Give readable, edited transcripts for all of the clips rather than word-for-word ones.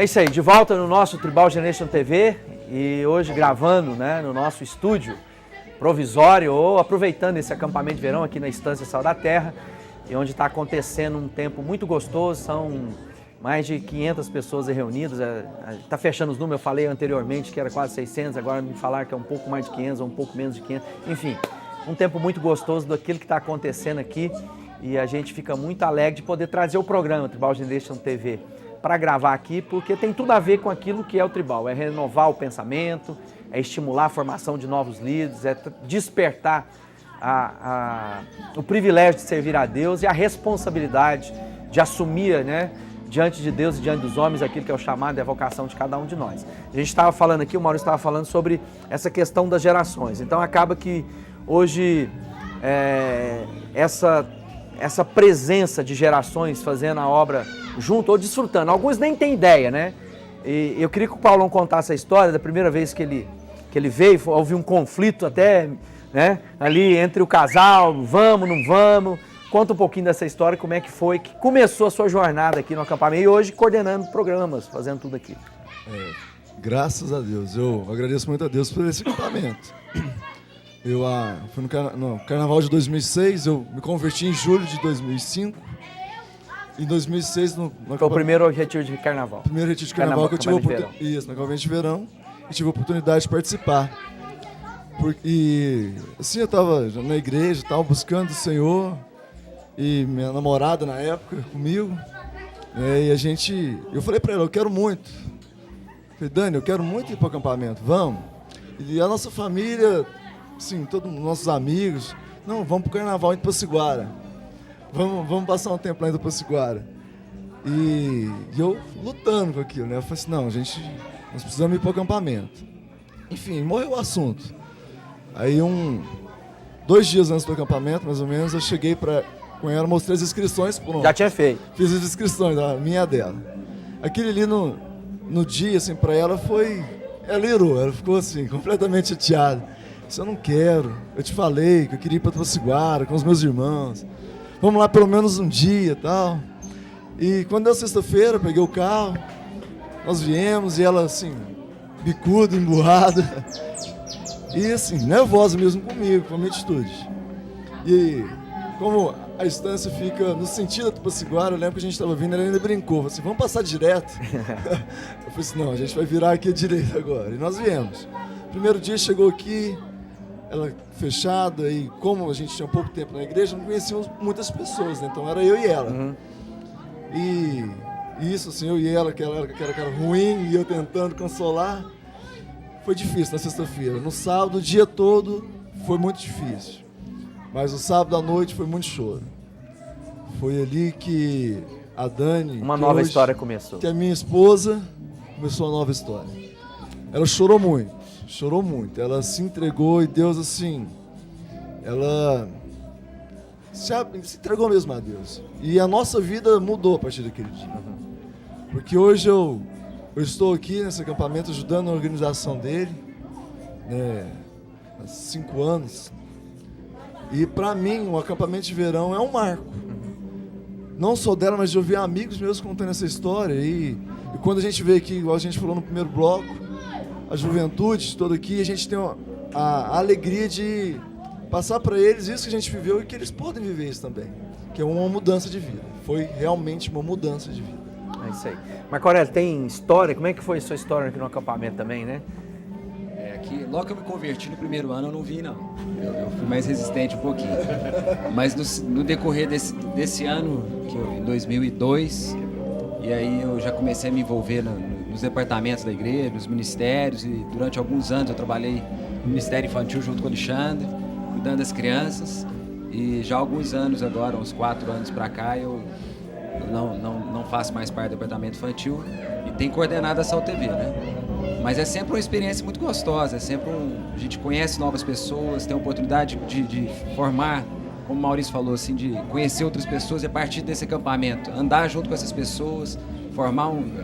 É isso aí, de volta no nosso Tribal Generation TV e hoje gravando, né, no nosso estúdio provisório ou aproveitando esse acampamento de verão aqui na Estância Sal da Terra e onde está acontecendo um tempo muito gostoso, são mais de 500 pessoas reunidas, está fechando os números, eu falei anteriormente que era quase 600, agora me falaram que é um pouco mais de 500 ou um pouco menos de 500, enfim, um tempo muito gostoso daquilo que está acontecendo aqui e a gente fica muito alegre de poder trazer o programa Tribal Generation TV para gravar aqui, porque tem tudo a ver com aquilo que é o Tribal, é renovar o pensamento, é estimular a formação de novos líderes, é despertar o privilégio de servir a Deus e a responsabilidade de assumir, né, diante de Deus e diante dos homens aquilo que é o chamado e a vocação de cada um de nós. A gente estava falando aqui, o Maurício estava falando sobre essa questão das gerações, então acaba que hoje essa presença de gerações fazendo a obra junto ou desfrutando. Alguns nem têm ideia, né? E eu queria que o Paulão contasse a história da primeira vez que ele veio, houve um conflito até, né, ali entre o casal, vamos, não vamos. Conta um pouquinho dessa história, como é que foi, que começou a sua jornada aqui no acampamento e hoje coordenando programas, fazendo tudo aqui. Graças a Deus, eu agradeço muito a Deus por esse acampamento. Eu fui no Carnaval de 2006, eu me converti em julho de 2005. Em 2006, foi o primeiro retiro de carnaval. Primeiro retiro de carnaval que eu tive a oportunidade. Isso, no acampamento de verão, e tive a oportunidade de participar. E assim, eu estava na igreja, estava buscando o Senhor, e minha namorada na época comigo, e eu falei para ela, eu quero muito. Eu falei, Dani, eu quero muito ir para o acampamento, vamos. E a nossa família, assim, todos os nossos amigos, não, vamos para o carnaval em Itapeciguara. Vamos passar um tempo lá em Itapeciguara. E eu lutando com aquilo, né? Eu falei assim, não, nós precisamos ir para o acampamento. Enfim, morreu o assunto. Aí 2 dias antes do acampamento, mais ou menos, eu cheguei com ela, mostrei as inscrições. Pronto. Já tinha feito. Fiz as inscrições, a minha e a dela. Aquele ali no dia, assim, para ela ela irou, ela ficou assim, completamente chateada. Eu não quero, eu te falei que eu queria ir para Itapeciguara com os meus irmãos. Vamos lá pelo menos um dia e tal. E quando deu sexta-feira, peguei o carro, nós viemos e ela assim, bicuda, emburrada. E assim, nervosa mesmo comigo, com a minha atitude. E como a estância fica no sentido da Itapeciguara, eu lembro que a gente estava vindo, ela ainda brincou, falou assim, vamos passar direto? Eu falei assim, não, a gente vai virar aqui à direita agora. E nós viemos. Primeiro dia chegou aqui, ela fechada, e como a gente tinha pouco tempo na igreja, não conhecíamos muitas pessoas, né? Então era eu e ela. Uhum. E isso, assim, eu e ela, que era cara ruim, e eu tentando consolar, foi difícil na sexta-feira. No sábado, o dia todo, foi muito difícil. Mas o sábado à noite foi muito choro. Foi ali que a Dani... Uma nova história começou. Que a minha esposa começou uma nova história. Ela chorou muito. Chorou muito, ela se entregou e Deus assim, ela se entregou mesmo a Deus. E a nossa vida mudou a partir daquele dia. Porque hoje eu estou aqui nesse acampamento ajudando a organização dele, né, há 5 anos. E para mim o acampamento de verão é um marco. Não só dela, mas de ouvir amigos meus contando essa história. E quando a gente veio aqui, igual a gente falou no primeiro bloco, a juventude toda aqui, a gente tem a alegria de passar para eles isso que a gente viveu e que eles podem viver isso também, que é uma mudança de vida. Foi realmente uma mudança de vida. É isso aí. Marco Aurélio, tem história? Como é que foi a sua história aqui no acampamento também, né? Aqui, logo que eu me converti no primeiro ano, eu não vim, não. Eu fui mais resistente um pouquinho. Mas no decorrer desse ano, em 2002, e aí eu já comecei a me envolver nos departamentos da igreja, nos ministérios, e durante alguns anos eu trabalhei no Ministério Infantil junto com o Alexandre, cuidando das crianças, e já há alguns anos agora, uns 4 anos para cá, eu não faço mais parte do departamento infantil e tenho coordenado a Sal TV, né? Mas é sempre uma experiência muito gostosa, a gente conhece novas pessoas, tem a oportunidade de formar, como o Maurício falou, assim, de conhecer outras pessoas e a partir desse acampamento, andar junto com essas pessoas,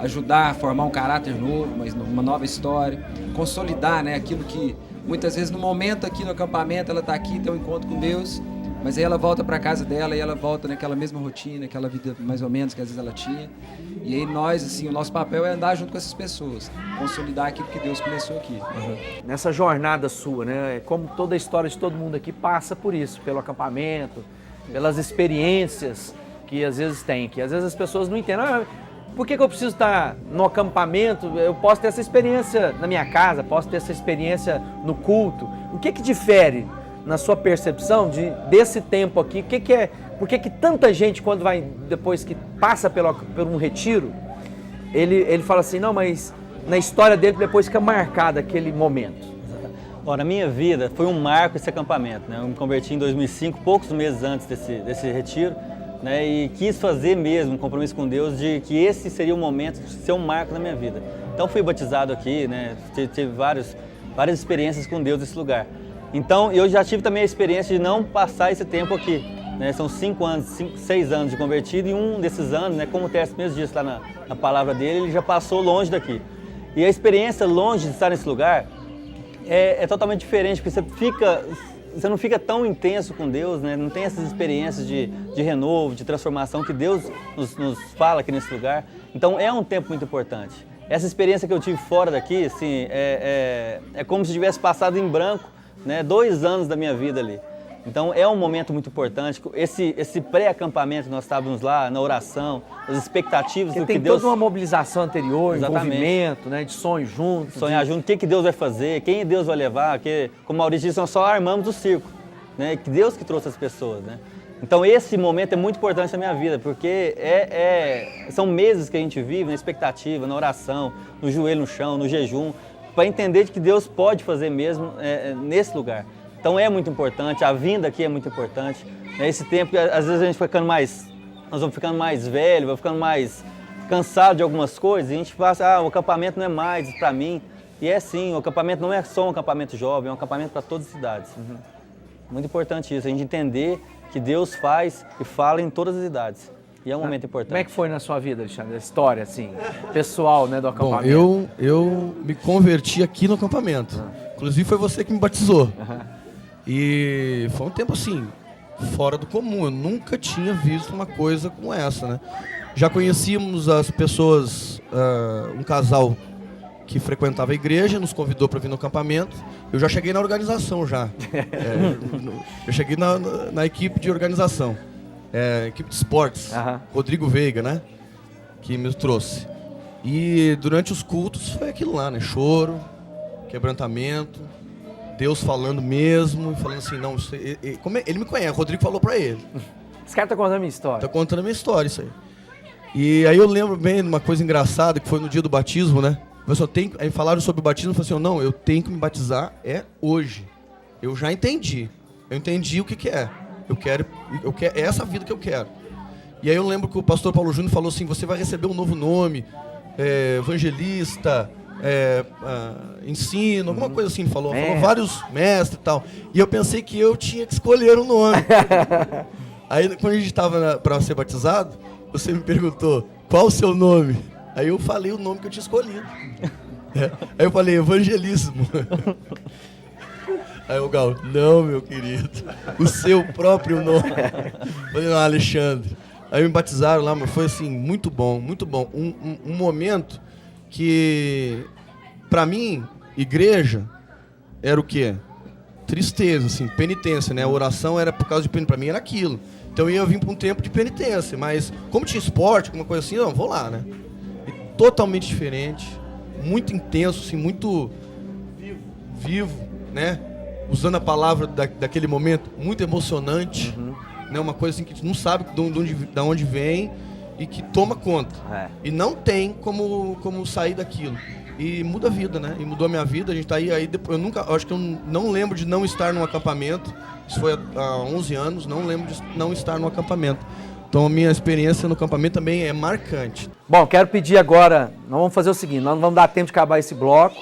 ajudar a formar um caráter novo, uma nova história, consolidar, né, aquilo que muitas vezes no momento aqui no acampamento ela está aqui, tem um encontro com Deus, Mas aí ela volta para casa dela e ela volta naquela mesma rotina, aquela vida mais ou menos que às vezes ela tinha. E aí nós, assim, o nosso papel é andar junto com essas pessoas, consolidar aquilo que Deus começou aqui. Nessa jornada sua, né? Como toda a história de todo mundo aqui passa por isso, pelo acampamento, pelas experiências que às vezes tem, que às vezes as pessoas não entendem. Ah, por que eu preciso estar no acampamento? Eu posso ter essa experiência na minha casa, posso ter essa experiência no culto. O que difere na sua percepção desse tempo aqui? Por que tanta gente, quando vai, depois que passa por um retiro, ele fala assim, não, mas na história dele depois fica marcado aquele momento? Bom, na minha vida foi um marco esse acampamento, né? Eu me converti em 2005, poucos meses antes desse retiro, né? E quis fazer mesmo um compromisso com Deus de que esse seria o momento de ser um marco na minha vida. Então fui batizado aqui, né? Tive várias experiências com Deus nesse lugar. Então eu já tive também a experiência de não passar esse tempo aqui, né? São 6 anos de convertido e um desses anos, né? Como o Tércio mesmo disse lá na palavra dele, ele já passou longe daqui. E a experiência longe de estar nesse lugar é totalmente diferente, porque você não fica tão intenso com Deus, né? Não tem essas experiências de renovo, de transformação que Deus nos fala aqui nesse lugar. Então é um tempo muito importante. Essa experiência que eu tive fora daqui, assim, é como se tivesse passado em branco, né? 2 anos da minha vida ali. Então é um momento muito importante. Esse pré-acampamento, nós estávamos lá na oração, as expectativas do que Deus... Tem toda uma mobilização anterior, Exatamente. Envolvimento, né, de sonho junto. Sonhar junto, o que Deus vai fazer, quem Deus vai levar, que, como o Maurício disse, nós só armamos o circo, né? Que Deus que trouxe as pessoas, né? Então esse momento é muito importante na minha vida, porque são meses que a gente vive na expectativa, na oração, no joelho no chão, no jejum, para entender de que Deus pode fazer mesmo nesse lugar. Então é muito importante, a vinda aqui é muito importante. Esse tempo, às vezes a gente vai ficando nós vamos ficando mais velho, vai ficando mais cansado de algumas coisas, e a gente fala, o acampamento não é mais para mim. E é sim, o acampamento não é só um acampamento jovem, é um acampamento para todas as idades. Muito importante isso, a gente entender que Deus faz e fala em todas as idades. E é um momento importante. Como é que foi na sua vida, Alexandre, a história, assim, pessoal, né, do acampamento? Bom, eu me converti aqui no acampamento. Inclusive foi você que me batizou. E foi um tempo assim, fora do comum. Eu nunca tinha visto uma coisa como essa, né? Já conhecíamos as pessoas, um casal que frequentava a igreja, nos convidou para vir no acampamento. Eu já cheguei na organização já. Eu cheguei na equipe de organização, equipe de esportes, Rodrigo Veiga, né? Que me trouxe. E durante os cultos foi aquilo lá, né? Choro, quebrantamento, Deus falando mesmo, falando assim, não, ele me conhece, o Rodrigo falou pra ele. Esse cara tá contando a minha história. Tá contando a minha história, isso aí. E aí eu lembro bem de uma coisa engraçada, que foi no dia do batismo, né? Aí falaram sobre o batismo, eu falei assim, não, eu tenho que me batizar hoje. Eu já entendi. Eu entendi o que é. Eu quero, é essa vida que eu quero. E aí eu lembro que o pastor Paulo Júnior falou assim, você vai receber um novo nome, evangelista, ensino, alguma coisa assim, falou vários mestres e tal. E eu pensei que eu tinha que escolher um nome. Aí quando a gente estava para ser batizado, você me perguntou, qual o seu nome? Aí eu falei o nome que eu tinha escolhido. Aí eu falei, evangelismo. Aí o Gal, não, meu querido, o seu próprio nome. Eu falei, não, Alexandre. Aí me batizaram lá, mas foi assim, muito bom, muito bom. Um momento que, pra mim, igreja era o quê? Tristeza, assim, penitência, né? A oração era por causa de penitência, pra mim era aquilo. Então eu ia vir pra um tempo de penitência, mas como tinha esporte, alguma coisa assim, não, vou lá, né? E totalmente diferente, muito intenso, assim, muito vivo, né? Usando a palavra daquele momento, muito emocionante, né? Uma coisa assim que a gente não sabe de onde vem e que toma conta. E não tem como sair daquilo. E muda a vida, né? E mudou a minha vida, a gente tá aí depois, acho que eu não lembro de não estar num acampamento. Isso foi há 11 anos, não lembro de não estar no acampamento. Então a minha experiência no acampamento também é marcante. Bom, quero pedir agora, nós vamos fazer o seguinte, nós não vamos dar tempo de acabar esse bloco,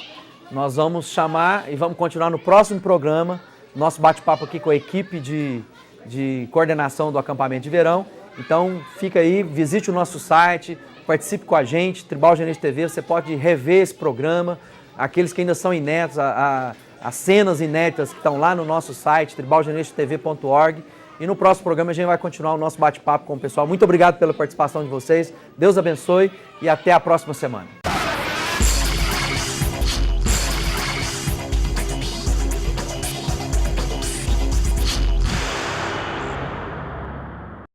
nós vamos chamar e vamos continuar no próximo programa, nosso bate-papo aqui com a equipe de coordenação do acampamento de verão. Então fica aí, visite o nosso site, participe com a gente, Tribal Gerência TV, você pode rever esse programa, aqueles que ainda são inéditos, as cenas inéditas que estão lá no nosso site, tribalgenerciatv.org, E no próximo programa a gente vai continuar o nosso bate-papo com o pessoal. Muito obrigado pela participação de vocês. Deus abençoe e até a próxima semana.